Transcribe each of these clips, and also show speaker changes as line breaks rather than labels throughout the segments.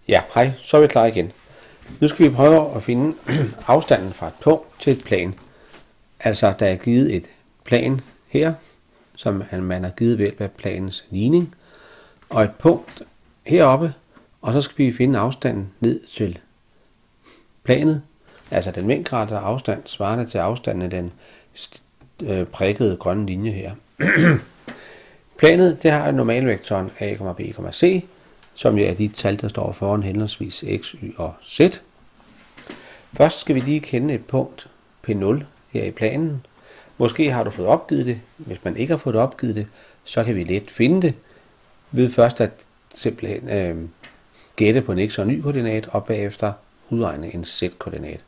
Ja, hej, så er vi klar igen. Nu skal vi prøve at finde afstanden fra et punkt til et plan. Altså, der er givet et plan her, som man har givet ved hjælp af planens ligning, og et punkt heroppe, og så skal vi finde afstanden ned til planet. Altså den vinkelrettede afstand svarende til afstanden af den prikkede grønne linje her. Planet, det har normalvektoren a, b, c, som er de tal, der står foran henholdsvis x, y og z. Først skal vi lige kende et punkt P0 her i planen. Måske har du fået opgivet det. Hvis man ikke har fået opgivet det, så kan vi let finde det ved først at simpelthen gætte på en x- og en y-koordinat, og bagefter udregne en z-koordinat.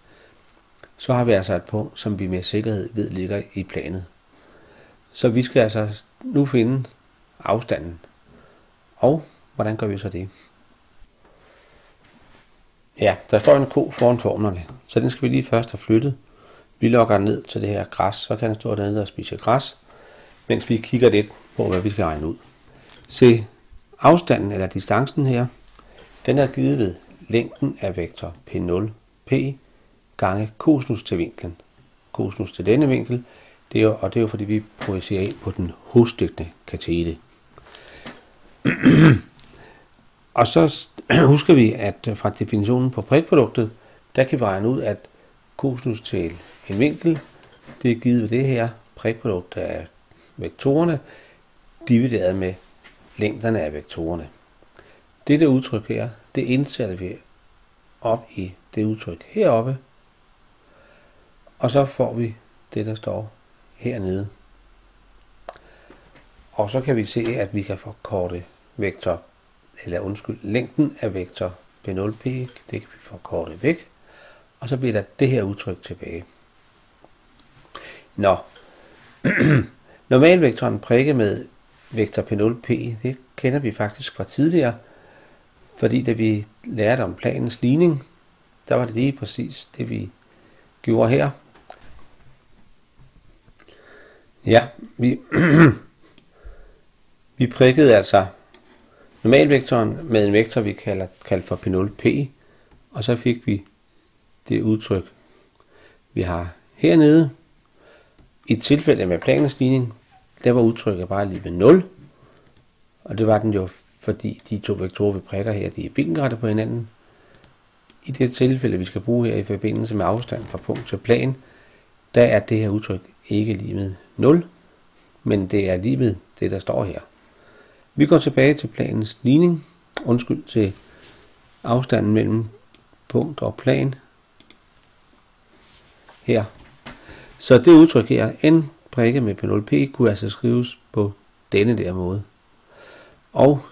Så har vi altså et punkt, som vi med sikkerhed ved ligger i planet. Så vi skal altså nu finde afstanden. Og hvordan gør vi så det? Ja, der står en ko foran formlerne, så den skal vi lige først have flyttet. Vi logger ned til det her græs, så kan den stå dernede og spise græs, mens vi kigger lidt på, hvad vi skal regne ud. Se, afstanden eller distancen her, den er givet ved længden af vektor P0P gange cosinus til vinklen. Cosinus til denne vinkel, det er jo fordi vi projicerer ind på den hosliggende katete. Og så husker vi, at fra definitionen på prikproduktet, der kan vi regne ud, at cosinus til en vinkel, det er givet ved det her prikprodukt af vektorerne, divideret med længderne af vektorerne. Dette udtryk her, det indsætter vi op i det udtryk heroppe, og så får vi det, der står hernede. Og så kan vi se, at vi kan forkorte længden af vektor P0P, det kan vi forkorte væk, og så bliver der det her udtryk tilbage. Nå, normalvektoren prikke med vektor P0P, det kender vi faktisk fra tidligere, fordi da vi lærte om planens ligning, der var det lige præcis det, vi gjorde her. Ja, vi prikkede altså normalvektoren med en vektor, vi kalder for P0P, og så fik vi det udtryk, vi har hernede. I tilfælde med planens ligning, der var udtrykket bare lige ved 0, og det var den jo, fordi de to vektorer, vi prikker her, de er vinkelrette på hinanden. I det tilfælde, vi skal bruge her i forbindelse med afstand fra punkt til plan, der er det her udtryk ikke lige med 0, men det er lige med det, der står her. Vi går tilbage til planens ligning, til afstanden mellem punkt og plan her. Så det udtryk her, n prikke med P0P, kunne altså skrives på denne der måde. Og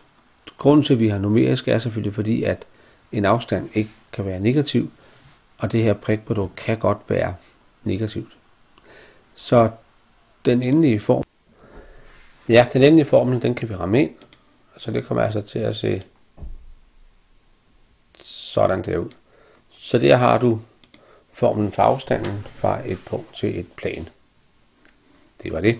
grunden til, at vi har numerisk, er selvfølgelig fordi, at en afstand ikke kan være negativ, og det her prikprodukt kan godt være negativt. Så den endelige formel, den kan vi ramme ind, så det kommer altså til at se sådan der ud. Så der har du formlen for afstanden fra et punkt til et plan. Det var det.